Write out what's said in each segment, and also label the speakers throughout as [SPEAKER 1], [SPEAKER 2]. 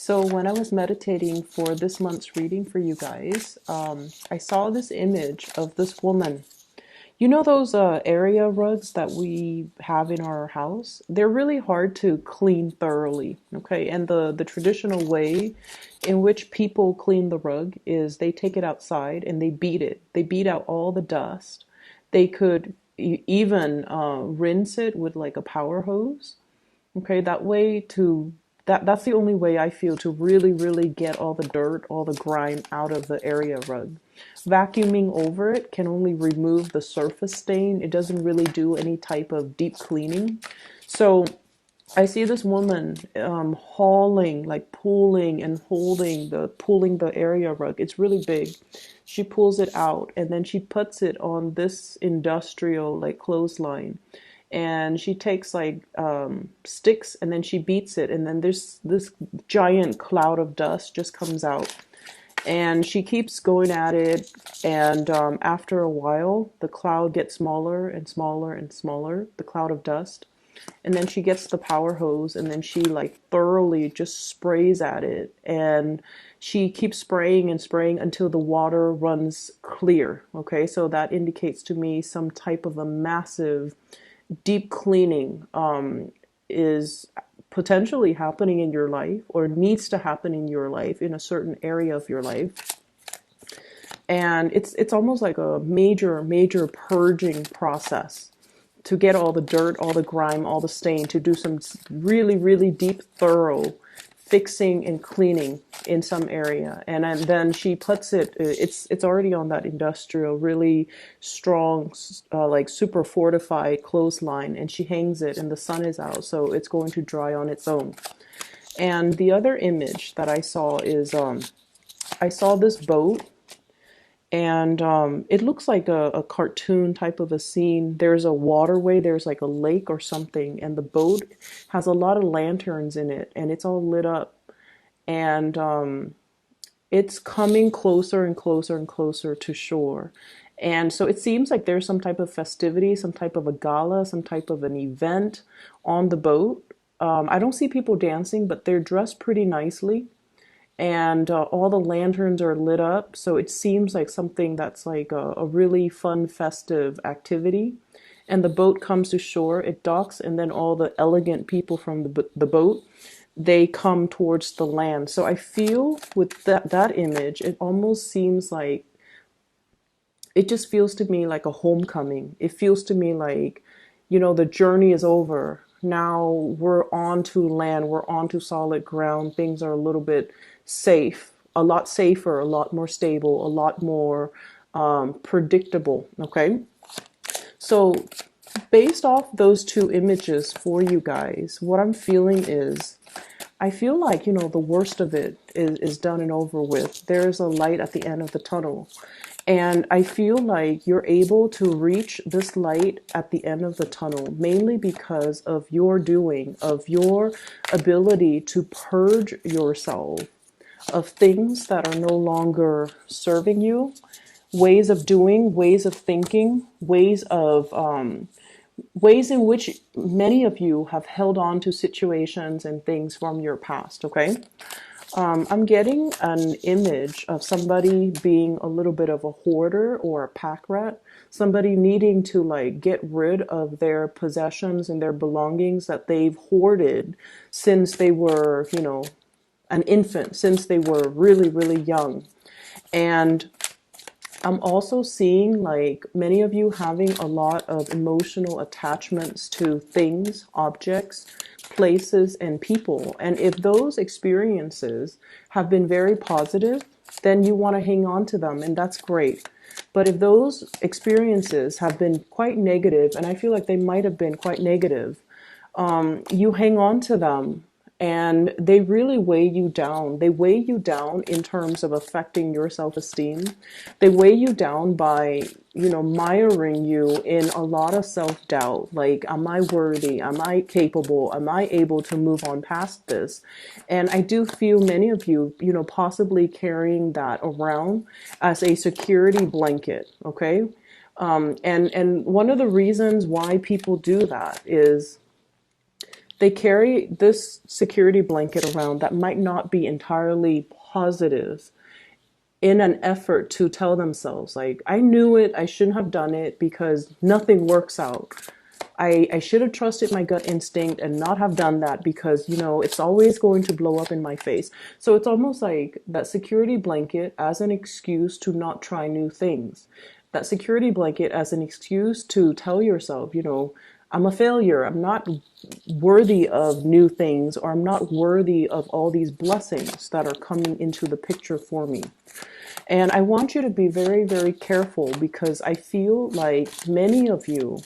[SPEAKER 1] So when I was meditating for this month's reading for you guys, I saw this image of this woman. You know those area rugs that we have in our house? They're really hard to clean thoroughly, okay? And the traditional way in which people clean the rug is they take it outside and they beat it. They beat out all the dust. They could even rinse it with like a power hose. Okay, that way to that's the only way I feel to really get all the dirt, all the grime out of the area rug. Vacuuming over it can only remove the surface stain. It doesn't really do any type of deep cleaning. So I see this woman hauling, like pulling and holding pulling the area rug. It's really big. She pulls it out and then she puts it on this industrial like clothesline, and she takes like sticks and then she beats it, and then there's this giant cloud of dust just comes out, and she keeps going at it, and after a while the cloud gets smaller and smaller and smaller, the cloud of dust, and then she gets the power hose and then she like thoroughly just sprays at it, and she keeps spraying and spraying until the water runs clear. Okay, so that indicates to me some type of a massive deep cleaning is potentially happening in your life or needs to happen in your life in a certain area of your life. And it's almost like a major purging process to get all the dirt, all the grime, all the stain, to do some really deep, thorough fixing and cleaning in some area. And then she puts it's already on that industrial, really strong, like super fortified clothesline, and she hangs it and the sun is out, so it's going to dry on its own. And the other image that I saw is I saw this boat, and it looks like a cartoon type of a scene. There's a waterway, there's like a lake or something, and the boat has a lot of lanterns in it, and it's all lit up. And it's coming closer and closer and closer to shore. And so it seems like there's some type of festivity, some type of a gala, some type of an event on the boat. I don't see people dancing, but they're dressed pretty nicely, and all the lanterns are lit up, so it seems like something that's like a really fun festive activity. And the boat comes to shore, it docks, and then all the elegant people from the boat, they come towards the land. So I feel with that image, it almost seems like, it just feels to me like a homecoming. It feels to me like, the journey is over. Now we're on to land, we're on to solid ground. Things are a little bit safe, a lot safer, a lot more stable, a lot more predictable. Okay. So based off those two images for you guys, what I'm feeling is, I feel like, the worst of it is done and over with. There's a light at the end of the tunnel. And I feel like you're able to reach this light at the end of the tunnel, mainly because of your doing, of your ability to purge yourself of things that are no longer serving you, ways of doing, ways of thinking, ways in which many of you have held on to situations and things from your past. Okay. I'm getting an image of somebody being a little bit of a hoarder or a pack rat, somebody needing to like get rid of their possessions and their belongings that they've hoarded since they were, an infant, since they were really young. And I'm also seeing like many of you having a lot of emotional attachments to things, objects, places, and people. And if those experiences have been very positive, then you want to hang on to them, and that's great. But if those experiences have been quite negative, and I feel like they might have been quite negative, you hang on to them, and they really weigh you down. They weigh you down in terms of affecting your self-esteem. They weigh you down by, miring you in a lot of self-doubt. Like, am I worthy? Am I capable? Am I able to move on past this? And I do feel many of you, possibly carrying that around as a security blanket. Okay. And one of the reasons why people do that is They carry this security blanket around that might not be entirely positive in an effort to tell themselves, like, I knew it, I shouldn't have done it because nothing works out. I should have trusted my gut instinct and not have done that because, it's always going to blow up in my face. So it's almost like that security blanket as an excuse to not try new things. That security blanket as an excuse to tell yourself, I'm a failure. I'm not worthy of new things, or I'm not worthy of all these blessings that are coming into the picture for me. And I want you to be very, very careful because I feel like many of you,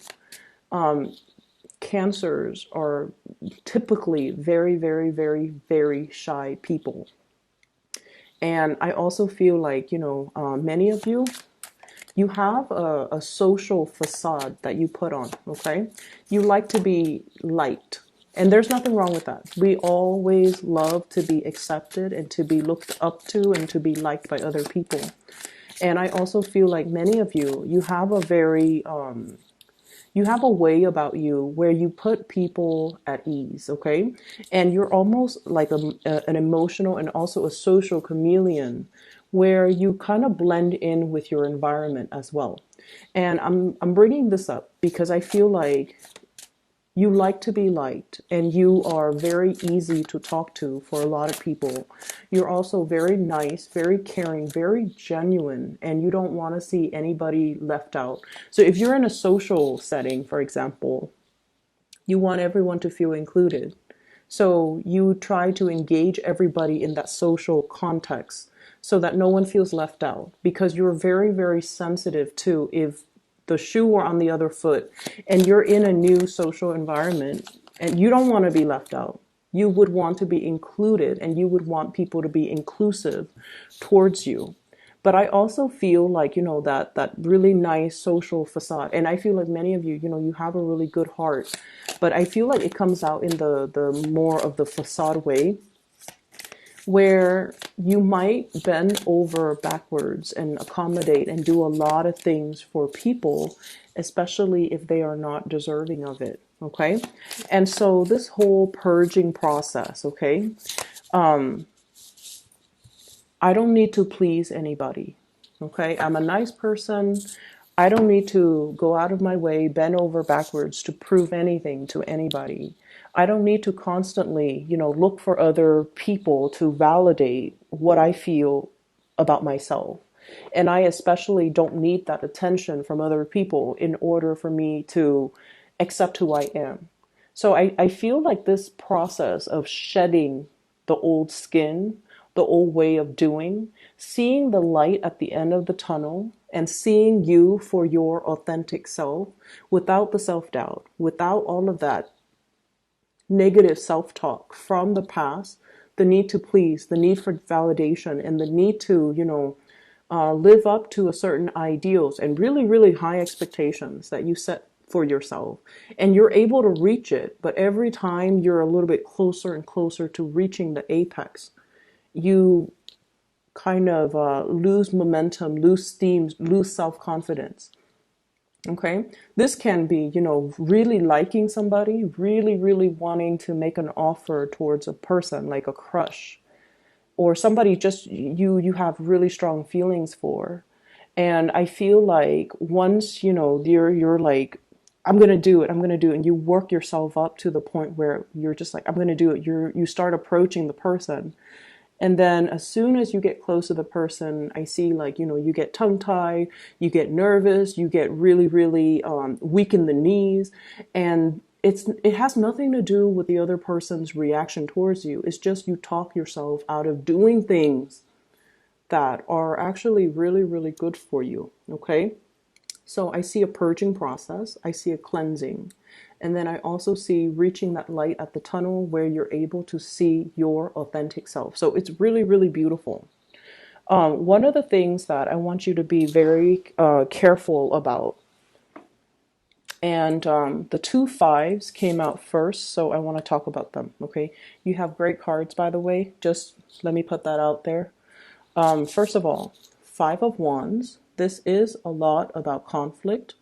[SPEAKER 1] cancers, are typically very, very, very, very shy people. And I also feel like, many of you, you have a social facade that you put on, okay? You like to be liked. And there's nothing wrong with that. We always love to be accepted and to be looked up to and to be liked by other people. And I also feel like many of you, you have a way about you where you put people at ease, okay? And you're almost like an emotional and also a social chameleon where you kind of blend in with your environment as well. And I'm bringing this up because I feel like you like to be liked and you are very easy to talk to for a lot of people. You're also very nice, very caring, very genuine, and you don't want to see anybody left out. So if you're in a social setting, for example, you want everyone to feel included. So you try to engage everybody in that social context so that no one feels left out, because you're very, very sensitive to if the shoe were on the other foot and you're in a new social environment and you don't want to be left out. You would want to be included and you would want people to be inclusive towards you. But I also feel like, that really nice social facade. And I feel like many of you, you have a really good heart. But I feel like it comes out in the more of the facade way, where you might bend over backwards and accommodate and do a lot of things for people, especially if they are not deserving of it. Okay. And so this whole purging process, okay, I don't need to please anybody. Okay. I'm a nice person. I don't need to go out of my way, bend over backwards to prove anything to anybody. I don't need to constantly, look for other people to validate what I feel about myself. And I especially don't need that attention from other people in order for me to accept who I am. So I feel like this process of shedding the old skin, the old way of doing, seeing the light at the end of the tunnel, and seeing you for your authentic self without the self doubt, without all of that negative self talk from the past, the need to please, the need for validation, and the need to, live up to a certain ideals and really, really high expectations that you set for yourself. And you're able to reach it, but every time you're a little bit closer and closer to reaching the apex, you kind of lose momentum, lose steam, lose self-confidence. Okay. This can be, really liking somebody, really, really wanting to make an offer towards a person, like a crush, or somebody just you have really strong feelings for. And I feel like once, you're like, I'm going to do it, I'm going to do it. And you work yourself up to the point where you're just like, I'm going to do it. You start approaching the person. And then as soon as you get close to the person, I see like, you get tongue tied, you get nervous, you get really, really weak in the knees. And it has nothing to do with the other person's reaction towards you. It's just you talk yourself out of doing things that are actually really, really good for you. Okay. So I see a purging process. I see a cleansing. And then I also see reaching that light at the tunnel where you're able to see your authentic self. So it's really, really beautiful. One of the things that I want you to be very careful about, and the two fives came out first, so I want to talk about them. Okay, you have great cards, by the way. Just let me put that out there. First of all, Five of Wands. This is a lot about conflict.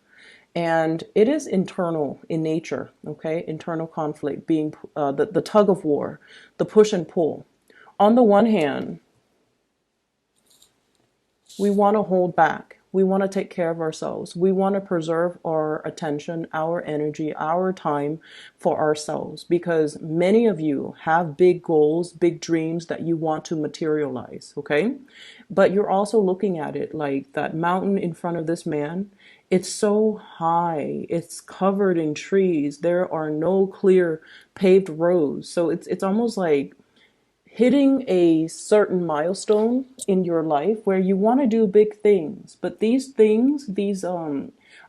[SPEAKER 1] And it is internal in nature, okay? Internal conflict being the tug of war, the push and pull. On the one hand, we want to hold back. We want to take care of ourselves. We want to preserve our attention, our energy, our time for ourselves because many of you have big goals, big dreams that you want to materialize, okay? But you're also looking at it like that mountain in front of this man. It's so high. It's covered in trees. There are no clear paved roads. So it's almost like hitting a certain milestone in your life where you want to do big things, but these things, these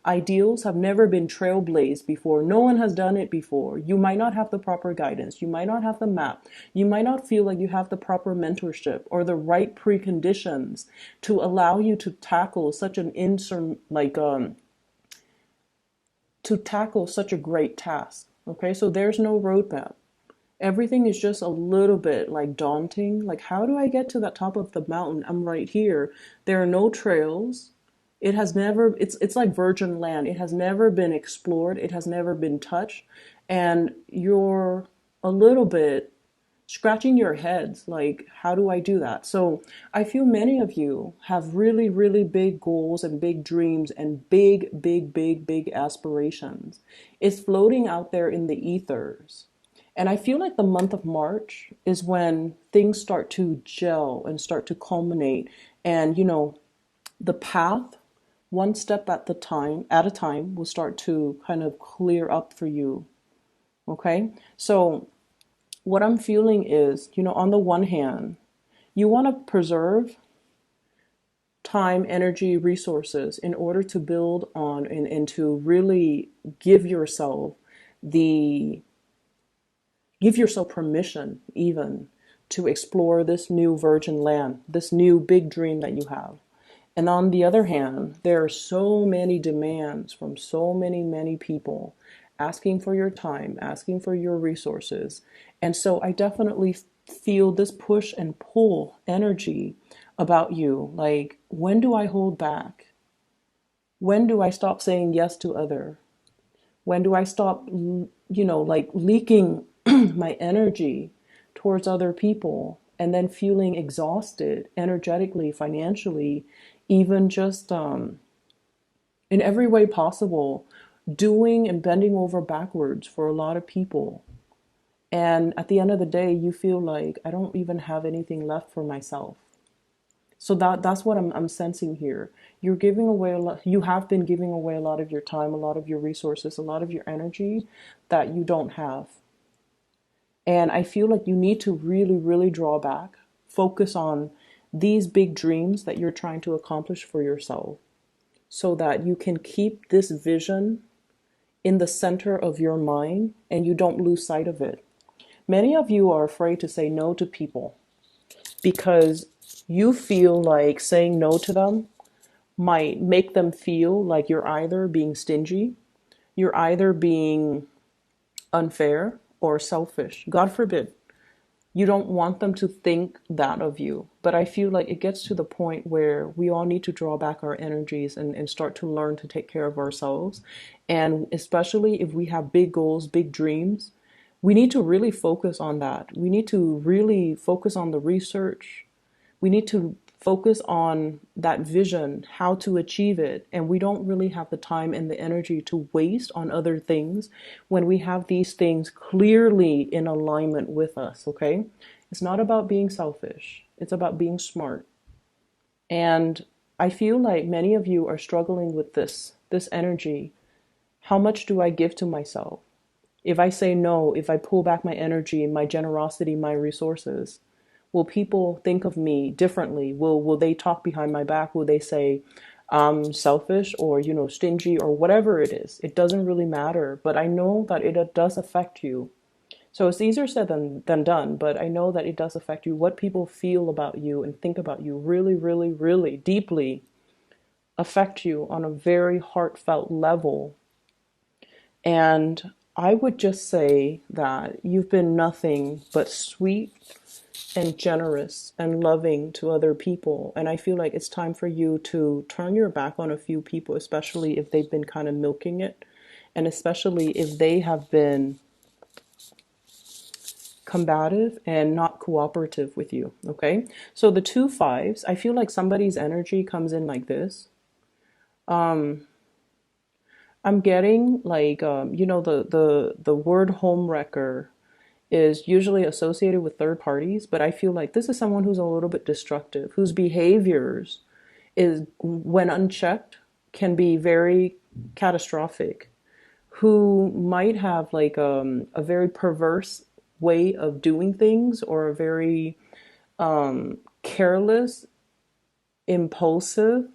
[SPEAKER 1] ideals have never been trailblazed before. No one has done it before. You might not have the proper guidance. You might not have the map. You might not feel like you have the proper mentorship or the right preconditions to allow you to tackle such an to tackle such a great task. Okay, so there's no roadmap. Everything is just a little bit like daunting. Like, how do I get to the top of the mountain? I'm right here. There are no trails. It has never, it's like virgin land. It has never been explored. It has never been touched. And you're a little bit scratching your heads like, how do I do that? So I feel many of you have really, really big goals and big dreams and big aspirations. It's floating out there in the ethers. And I feel like the month of March is when things start to gel and start to culminate. And, the path, one step at a time, will start to kind of clear up for you. Okay? So what I'm feeling is, on the one hand, you want to preserve time, energy, resources in order to build on and to really the give yourself permission even to explore this new virgin land, this new big dream that you have. And on the other hand, there are so many demands from so many people asking for your time, asking for your resources. And so I definitely feel this push and pull energy about you. Like, when do I hold back? When do I stop saying yes to other? When do I stop, like leaking my energy towards other people and then feeling exhausted energetically, financially, even just in every way possible, doing and bending over backwards for a lot of people. And at the end of the day, you feel like I don't even have anything left for myself. So that's what I'm sensing here. You're giving away a lot. You have been giving away a lot of your time, a lot of your resources, a lot of your energy that you don't have. And I feel like you need to really draw back, focus on these big dreams that you're trying to accomplish for yourself so that you can keep this vision in the center of your mind and you don't lose sight of it. Many of you are afraid to say no to people because you feel like saying no to them might make them feel like you're either being stingy, you're either being unfair or selfish. God forbid. You don't want them to think that of you. But I feel like it gets to the point where we all need to draw back our energies and start to learn to take care of ourselves. And especially if we have big goals, big dreams, we need to really focus on that. We need to really focus on the research. We need to focus on that vision, how to achieve it. And we don't really have the time and the energy to waste on other things when we have these things clearly in alignment with us, okay? It's not about being selfish. It's about being smart. And I feel like many of you are struggling with this energy. How much do I give to myself? If I say no, if I pull back my energy, my generosity, my resources, will people think of me differently? Will they talk behind my back? Will they say I'm selfish or, stingy or whatever it is? It doesn't really matter, but I know that it does affect you. So it's easier said than done, but I know that it does affect you. What people feel about you and think about you really deeply affect you on a very heartfelt level. And I would just say that you've been nothing but sweet, and generous and loving to other people. And I feel like it's time for you to turn your back on a few people, especially if they've been kind of milking it, and especially if they have been combative and not cooperative with you. Okay. So the two fives, I feel like somebody's energy comes in like this. I'm getting like, the word homewrecker is usually associated with third parties, but I feel like this is someone who's a little bit destructive, whose behaviors is, when unchecked, can be very catastrophic, who might have like a very perverse way of doing things, or a very careless, impulsive,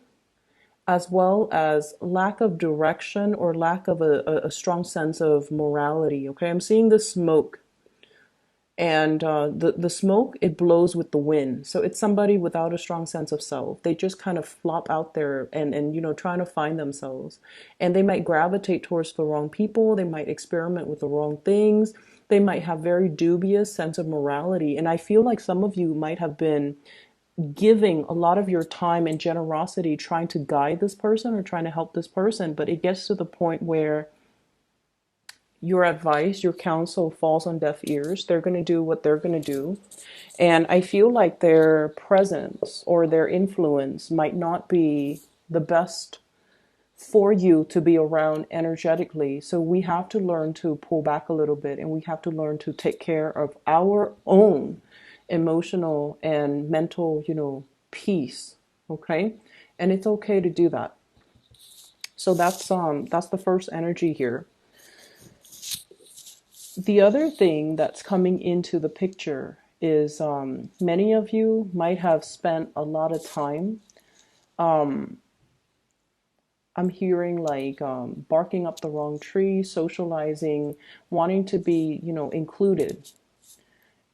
[SPEAKER 1] as well as lack of direction or lack of a strong sense of morality. Okay, I'm seeing the smoke, and the smoke, it blows with the wind. So it's somebody without a strong sense of self. They just kind of flop out there, and trying to find themselves, and they might gravitate towards the wrong people. They might experiment with the wrong things. They might have very dubious sense of morality, and I feel like some of you might have been giving a lot of your time and generosity trying to guide this person or trying to help this person, but it gets to the point where your advice, your counsel falls on deaf ears. They're going to do what they're going to do. And I feel like their presence or their influence might not be the best for you to be around energetically. So we have to learn to pull back a little bit, and we have to learn to take care of our own emotional and mental, peace. Okay? And it's okay to do that. So that's the first energy here. The other thing that's coming into the picture is, many of you might have spent a lot of time. I'm hearing like, barking up the wrong tree, socializing, wanting to be, included.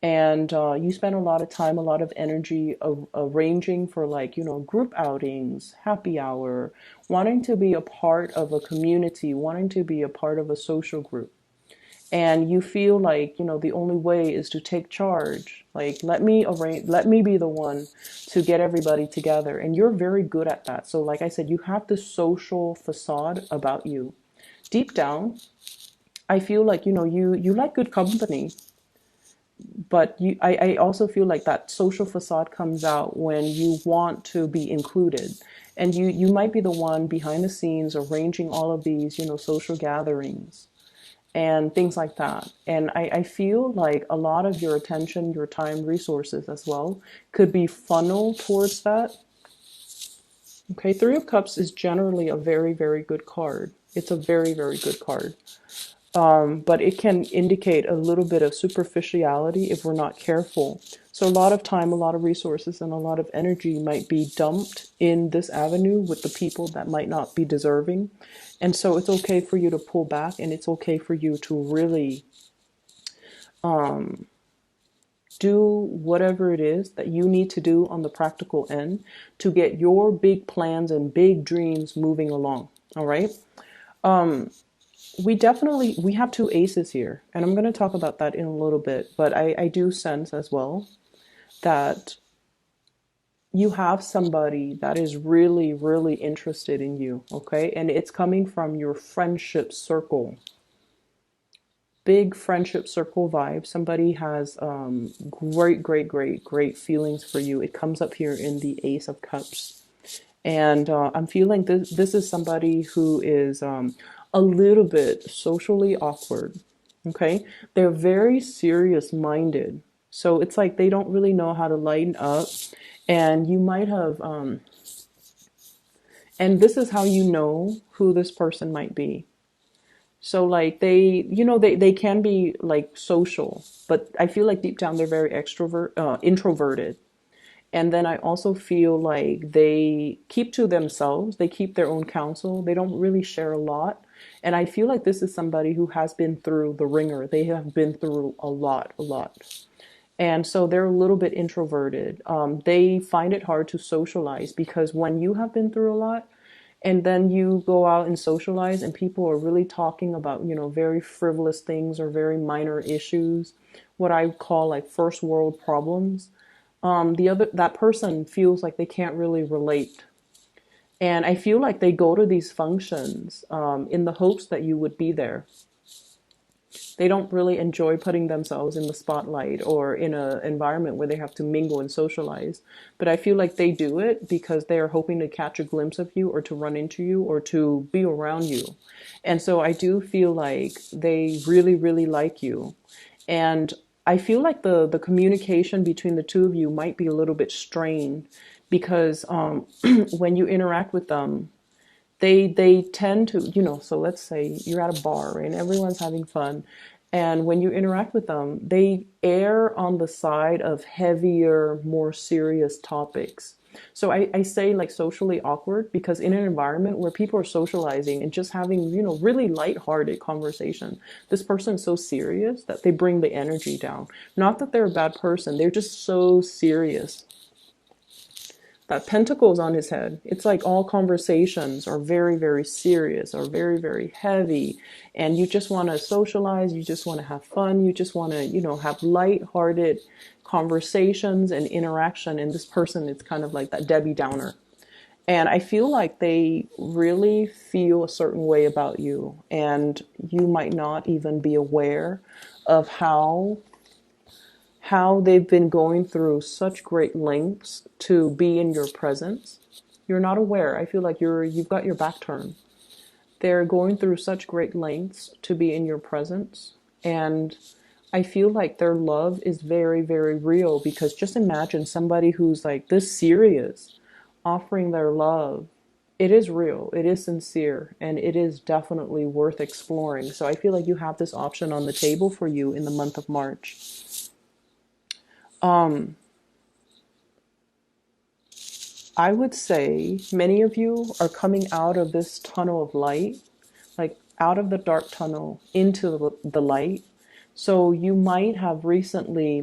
[SPEAKER 1] And you spend a lot of time, a lot of energy arranging for, like, group outings, happy hour, wanting to be a part of a community, wanting to be a part of a social group. And you feel like, the only way is to take charge. Like, let me be the one to get everybody together. And you're very good at that. So like I said, you have this social facade about you. Deep down, I feel like, you like good company, but I also feel like that social facade comes out when you want to be included. And you might be the one behind the scenes arranging all of these, social gatherings and things like that. And I feel like a lot of your attention, your time, resources as well could be funneled towards that. Okay, Three of Cups is generally a very, very good card. It's a very, very good card. But it can indicate a little bit of superficiality if we're not careful. So a lot of time, a lot of resources, and a lot of energy might be dumped in this avenue with the people that might not be deserving. And so it's okay for you to pull back, and it's okay for you to really do whatever it is that you need to do on the practical end to get your big plans and big dreams moving along. All right. We have two aces here, and I'm going to talk about that in a little bit, but I do sense as well that you have somebody that is really, really interested in you, okay? And it's coming from your friendship circle. Big friendship circle vibe. Somebody has great, great, great, great feelings for you. It comes up here in the Ace of Cups. And I'm feeling this is somebody who is a little bit socially awkward. Okay, they're very serious minded, so it's like they don't really know how to lighten up. And you might have, and this is how you know who this person might be. So like they can be like social, but I feel like deep down they're very introverted. And then I also feel like they keep to themselves. They keep their own counsel. They don't really share a lot. And I feel like this is somebody who has been through the ringer. They have been through a lot, a lot. And so they're a little bit introverted. They find it hard to socialize because when you have been through a lot, And then you go out and socialize and people are really talking about, very frivolous things or very minor issues, what I call like first world problems. That person feels like they can't really relate. And I feel like they go to these functions in the hopes that you would be there. They don't really enjoy putting themselves in the spotlight or in an environment where they have to mingle and socialize. But I feel like they do it because they are hoping to catch a glimpse of you or to run into you or to be around you. And so I do feel like they really, really like you. And I feel like the communication between the two of you might be a little bit strained because when you interact with them, they tend to, so let's say you're at a bar and everyone's having fun, and when you interact with them, they err on the side of heavier, more serious topics. So I say like socially awkward because in an environment where people are socializing and just having, really lighthearted conversation, this person's so serious that they bring the energy down. Not that they're a bad person, they're just so serious. That pentacles on his head. It's like all conversations are very, very serious or very, very heavy. And you just want to socialize. You just want to have fun. You just want to, have light-hearted conversations and interaction. And this person is kind of like that Debbie Downer. And I feel like they really feel a certain way about you. And you might not even be aware of how they've been going through such great lengths to be in your presence. You're not aware. I feel like you've got your back turned. They're going through such great lengths to be in your presence. And I feel like their love is very, very real because just imagine somebody who's like this serious offering their love. It is real, it is sincere, and it is definitely worth exploring. So I feel like you have this option on the table for you in the month of March. I would say many of you are coming out of this tunnel of light, like out of the dark tunnel into the light. So you might have recently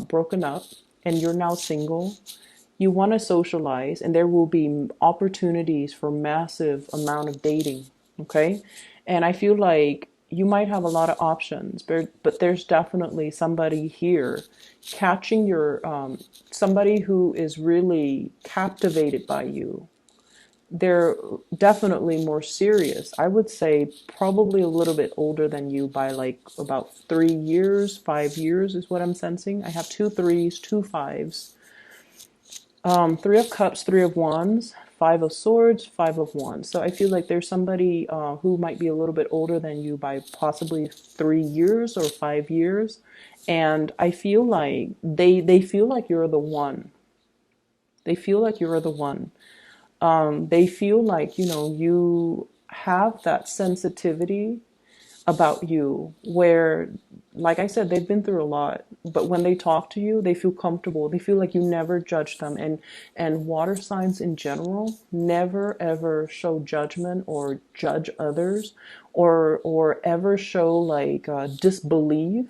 [SPEAKER 1] broken up and you're now single. You want to socialize and there will be opportunities for massive amount of dating. Okay. And I feel like you might have a lot of options, but there's definitely somebody here catching somebody who is really captivated by you. They're definitely more serious. I would say probably a little bit older than you by like about 3 years, 5 years is what I'm sensing. I have 2 3s, 2 5s. Three of Cups, Three of Wands, Five of Swords, Five of Wands. So I feel like there's somebody who might be a little bit older than you by possibly 3 years or 5 years. And I feel like they feel like you're the one. They feel like you're the one. They feel like, you have that sensitivity about you where, like I said, they've been through a lot, but when they talk to you, they feel comfortable. They feel like you never judge them. And water signs in general never ever show judgment or judge others or ever show disbelief,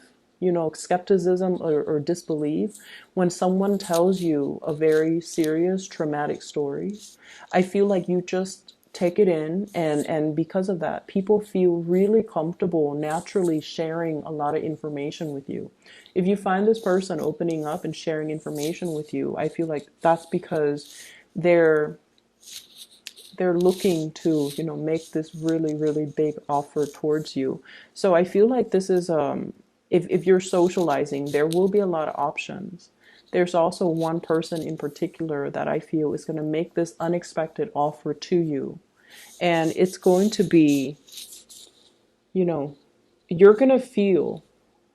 [SPEAKER 1] skepticism or disbelief when someone tells you a very serious traumatic story. I feel like you just take it in, and because of that, people feel really comfortable naturally sharing a lot of information with you. If you find this person opening up and sharing information with you, I feel like that's because they're looking to, make this really, really big offer towards you. So I feel like this is if you're socializing, there will be a lot of options. There's also one person in particular that I feel is going to make this unexpected offer to you. And it's going to be, you're going to feel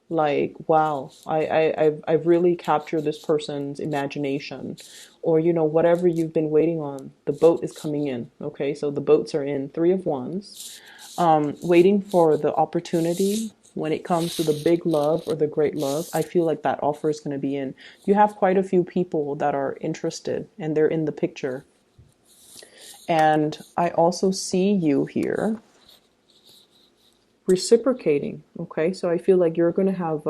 [SPEAKER 1] like, wow, I've really captured this person's imagination. Or, whatever you've been waiting on, the boat is coming in. Okay, so the boats are in. Three of Wands. Waiting for the opportunity. When it comes to the big love or the great love, I feel like that offer is going to be in. You have quite a few people that are interested and they're in the picture. And I also see you here reciprocating. Okay, so I feel like you're going to have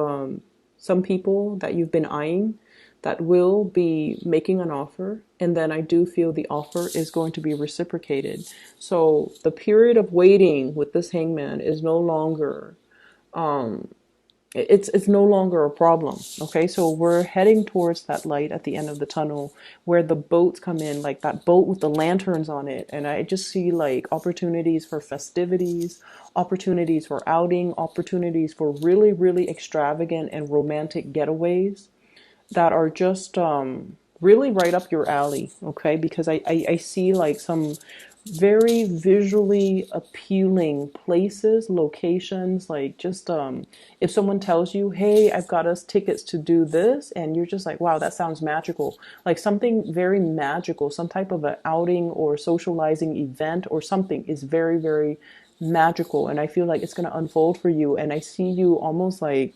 [SPEAKER 1] some people that you've been eyeing that will be making an offer, and then I do feel the offer is going to be reciprocated. So the period of waiting with this hangman is no longer it's no longer a problem. Okay, so we're heading towards that light at the end of the tunnel where the boats come in, like that boat with the lanterns on it, and I just see like opportunities for festivities, opportunities for outing, opportunities for really really extravagant and romantic getaways that are just really right up your alley. Okay, because I see like some very visually appealing places, locations, like just if someone tells you, hey, I've got us tickets to do this, and you're just like, wow, that sounds magical, like something very magical, some type of an outing or socializing event or something is very very magical, and I feel like it's going to unfold for you, and I see you almost like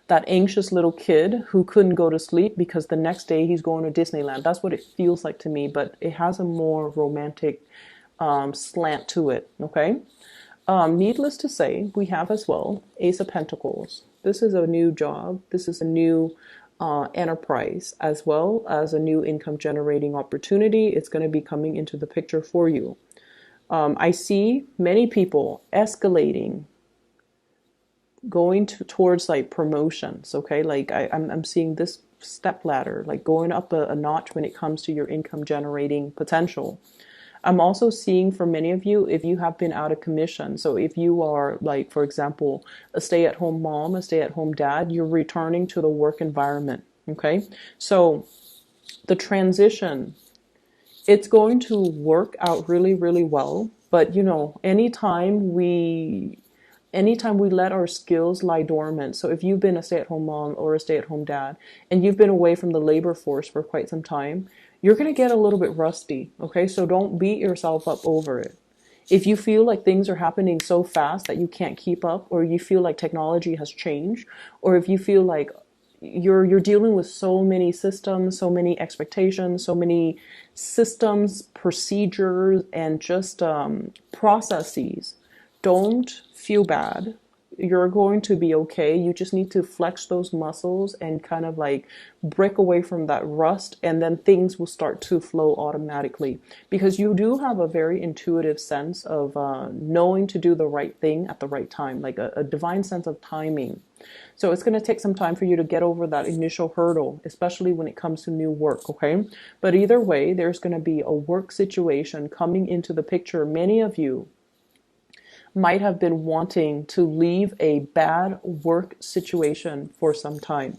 [SPEAKER 1] that anxious little kid who couldn't go to sleep because the next day he's going to Disneyland. That's what it feels like to me, but it has a more romantic slant to it. Okay. Needless to say, we have as well Ace of Pentacles. This is a new job. This is a new enterprise, as well as a new income generating opportunity. It's going to be coming into the picture for you. I see many people escalating, going towards like promotions. Okay, like I'm seeing this step ladder, like going up a notch when it comes to your income generating potential. I'm also seeing for many of you, if you have been out of commission, so if you are like, for example, a stay-at-home mom, a stay-at-home dad, you're returning to the work environment. Okay, so the transition, it's going to work out really really well, but you know, anytime we let our skills lie dormant. So if you've been a stay-at-home mom or a stay-at-home dad and you've been away from the labor force for quite some time, you're going to get a little bit rusty. Okay, so don't beat yourself up over it. If you feel like things are happening so fast that you can't keep up, or you feel like technology has changed, or if you feel like you're dealing with so many systems, so many expectations, so many systems, procedures, and just processes, don't feel bad. You're going to be okay. You just need to flex those muscles and kind of like break away from that rust, and then things will start to flow automatically, because you do have a very intuitive sense of knowing to do the right thing at the right time, like a divine sense of timing. So it's going to take some time for you to get over that initial hurdle, especially when it comes to new work, okay? But either way, there's going to be a work situation coming into the picture. Many of you might have been wanting to leave a bad work situation for some time.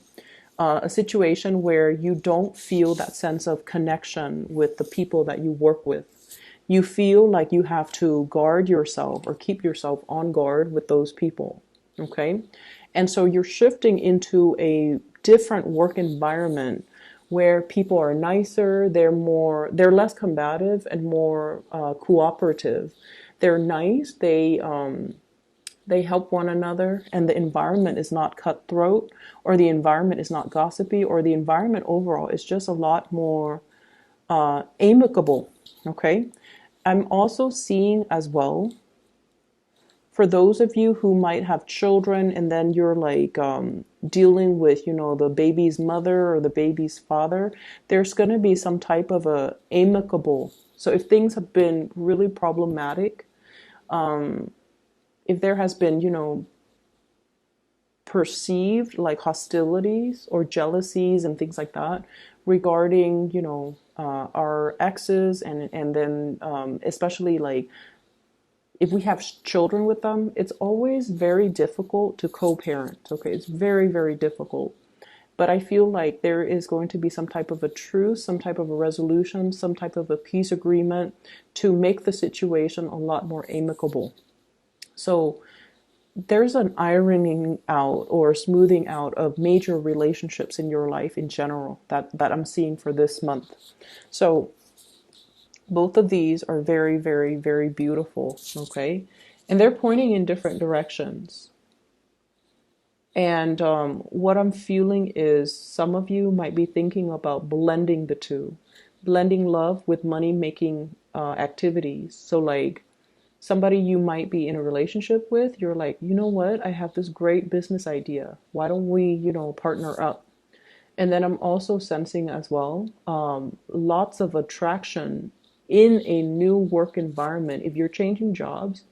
[SPEAKER 1] A situation where you don't feel that sense of connection with the people that you work with. You feel like you have to guard yourself or keep yourself on guard with those people, okay? And so you're shifting into a different work environment where people are nicer, they're less combative and more cooperative. They're nice, they help one another, and the environment is not cutthroat, or the environment is not gossipy, or the environment overall is just a lot more amicable. Okay, I'm also seeing as well, for those of you who might have children and then you're like dealing with, you know, the baby's mother or the baby's father, there's going to be some type of a amicable. So if things have been really problematic, if there has been, you know, perceived like hostilities or jealousies and things like that regarding, you know, our exes, and then especially like if we have children with them, it's always very difficult to co-parent. Okay, it's very, very difficult. But I feel like there is going to be some type of a truce, some type of a resolution, some type of a peace agreement to make the situation a lot more amicable. So there's an ironing out or smoothing out of major relationships in your life in general that I'm seeing for this month. So both of these are very, very, very beautiful, okay? And they're pointing in different directions. And what I'm feeling is some of you might be thinking about blending the two, blending love with money-making activities. So like somebody you might be in a relationship with, you're like, you know what? I have this great business idea. Why don't we, you know, partner up? And then I'm also sensing as well, lots of attraction in a new work environment. If you're changing jobs,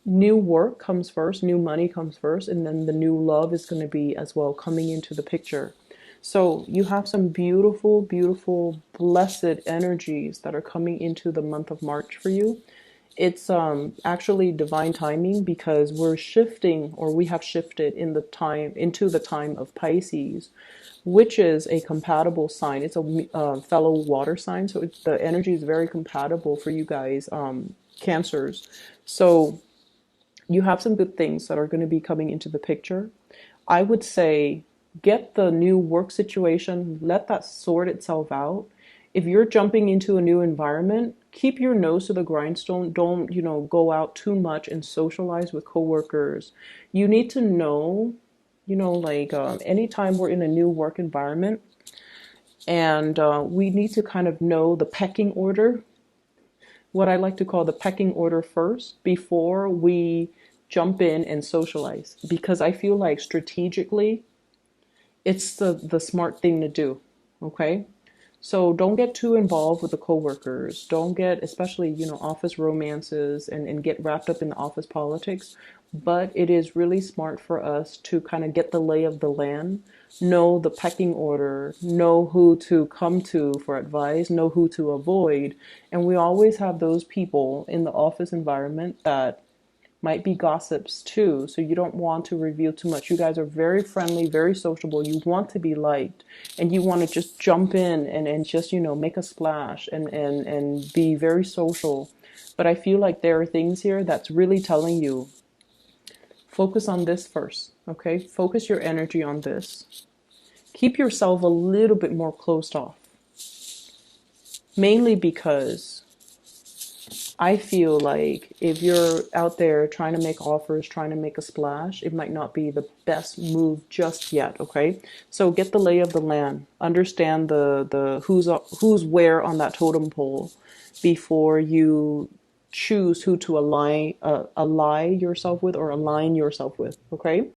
[SPEAKER 1] new work comes first, new money comes first, and then the new love is going to be as well coming into the picture. So you have some beautiful, beautiful, blessed energies that are coming into the month of March for you. It's actually divine timing because we're shifting, or we have shifted in the time into the time of Pisces, which is a compatible sign. It's a fellow water sign, so the energy is very compatible for you guys, Cancers. So you have some good things that are going to be coming into the picture. I would say get the new work situation, let that sort itself out. If you're jumping into a new environment, keep your nose to the grindstone. Don't, go out too much and socialize with coworkers. You need to know, like anytime we're in a new work environment, and we need to kind of know the pecking order, what I like to call the pecking order first before we jump in and socialize. Because I feel like strategically, it's the smart thing to do. Okay? So don't get too involved with the coworkers. Don't get, especially, office romances and get wrapped up in the office politics. But it is really smart for us to kind of get the lay of the land, know the pecking order, know who to come to for advice, know who to avoid. And we always have those people in the office environment that might be gossips too. So you don't want to reveal too much. You guys are very friendly, very sociable. You want to be liked, and you want to just jump in and just, make a splash and be very social. But I feel like there are things here that's really telling you, focus on this first, okay? Focus your energy on this. Keep yourself a little bit more closed off. Mainly because I feel like if you're out there trying to make offers, trying to make a splash, it might not be the best move just yet, okay? So get the lay of the land. Understand the who's where on that totem pole before you choose who to ally yourself with or align yourself with, okay?